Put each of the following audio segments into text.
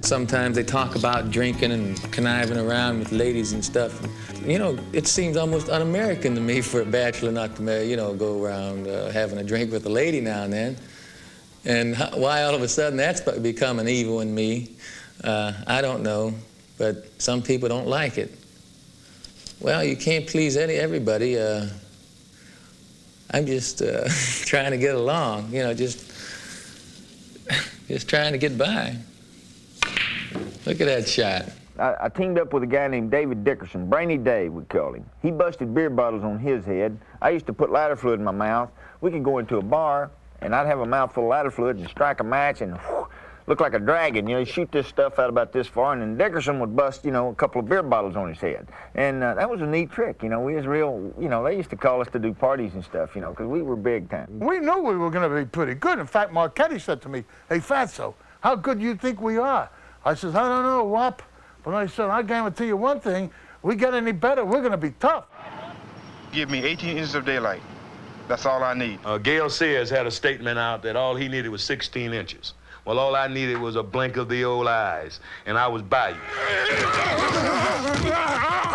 Sometimes they talk about drinking and conniving around with ladies and stuff. You know, it seems almost un-American to me for a bachelor not to, you know, go around having a drink with a lady now and then. And why all of a sudden that's becoming evil in me, I don't know, but some people don't like it. Well, you can't please everybody. I'm just trying to get along, you know, just trying to get by. Look at that shot. I teamed up with a guy named David Dickerson, Brainy Dave, we called him. He busted beer bottles on his head. I used to put lighter fluid in my mouth. We could go into a bar, and I'd have a mouthful of lighter fluid and strike a match and whew, look like a dragon. You know, you shoot this stuff out about this far, and then Dickerson would bust, you know, a couple of beer bottles on his head. And that was a neat trick, you know. We was real, you know, they used to call us to do parties and stuff, you know, because we were big time. We knew we were going to be pretty good. In fact, Marchetti said to me, "Hey, Fatso, how good do you think we are?" I says, "I don't know, Wop." But I said, "I guarantee you one thing, we get any better, we're going to be tough." Give me 18 inches of daylight. That's all I need. Gale Sayers had a statement out that all he needed was 16 inches. Well, all I needed was a blink of the old eyes, and I was by you.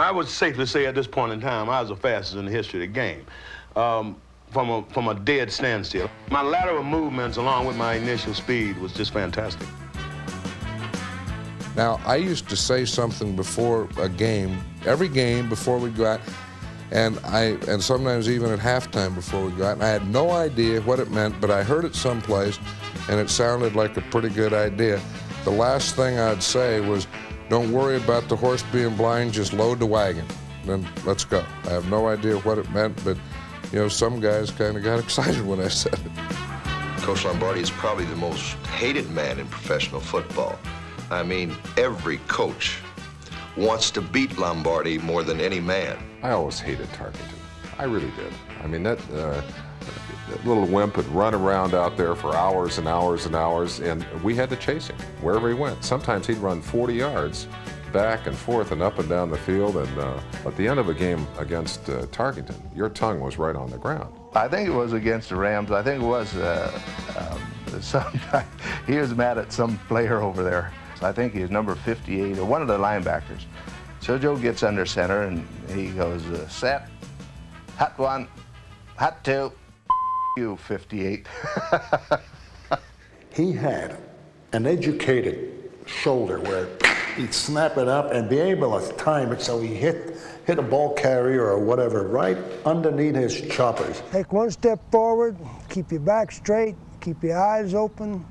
I would safely say at this point in time, I was the fastest in the history of the game. From a dead standstill. My lateral movements, along with my initial speed, was just fantastic. Now, I used to say something before a game, every game before we go out, and sometimes even at halftime before we go out, and I had no idea what it meant, but I heard it someplace, and it sounded like a pretty good idea. The last thing I'd say was, "Don't worry about the horse being blind, just load the wagon. Then let's go." I have no idea what it meant, but, you know, some guys kind of got excited when I said it. Coach Lombardi is probably the most hated man in professional football. I mean, every coach wants to beat Lombardi more than any man. I always hated Tarkington. I really did. I mean, that little wimp would run around out there for hours and hours and hours, and we had to chase him wherever he went. Sometimes he'd run 40 yards back and forth and up and down the field, and at the end of a game against Tarkington, your tongue was right on the ground. I think it was against the Rams. I think it was he was mad at some player over there. I think he's number 58, or one of the linebackers. So Joe gets under center, and he goes, "Set, hot one, hot two, you 58." He had an educated shoulder where he'd snap it up and be able to time it so he hit a ball carrier or whatever right underneath his choppers. Take one step forward, keep your back straight, keep your eyes open,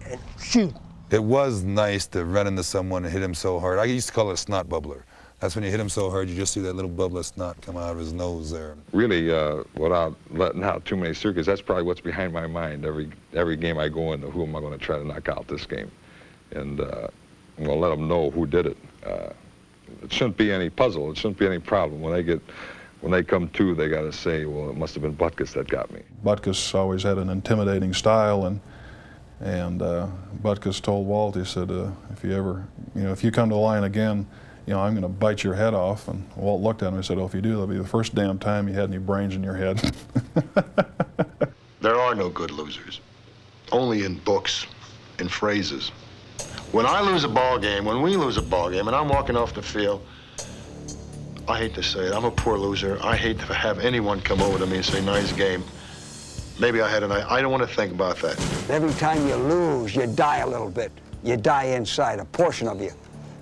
and shoot. It was nice to run into someone and hit him so hard. I used to call it a snot bubbler. That's when you hit him so hard, you just see that little bubble of snot come out of his nose there. Really, without letting out too many circuits, that's probably what's behind my mind every game I go into. Who am I going to try to knock out this game? And I'm going to let them know who did it. It shouldn't be any puzzle. It shouldn't be any problem. When they come to, they got to say, "Well, it must have been Butkus that got me." Butkus always had an intimidating style, and Butkus told Walt, he said, if you come to the line again, I'm going to bite your head off. And Walt looked at him and said, "Oh, if you do, that'll be the first damn time you had any brains in your head." There are no good losers, only in books, in phrases. When I lose a ball game, when we lose a ball game, and I'm walking off the field, I hate to say it, I'm a poor loser. I hate to have anyone come over to me and say, "Nice game. Maybe I had a night." I don't want to think about that. Every time you lose, you die a little bit. You die inside, a portion of you.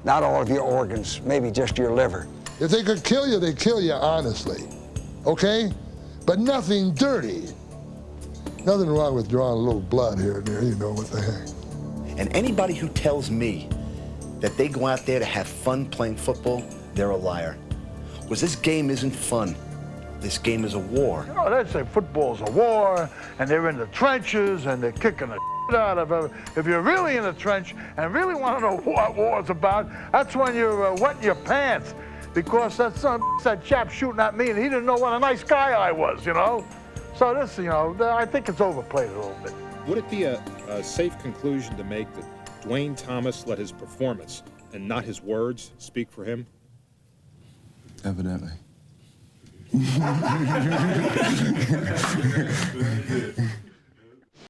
Not all of your organs, maybe just your liver. If they could kill you, they'd kill you honestly, okay? But nothing dirty. Nothing wrong with drawing a little blood here and there, what the heck. And anybody who tells me that they go out there to have fun playing football, they're a liar. Because this game isn't fun. This game is a war. They say football's a war, and they're in the trenches, and they're kicking the out of it. If you're really in the trench and really want to know what war's about, that's when you're wetting your pants, because that chap shooting at me, and he didn't know what a nice guy I was, So this, I think it's overplayed a little bit. Would it be a safe conclusion to make that Dwayne Thomas let his performance and not his words speak for him? Evidently.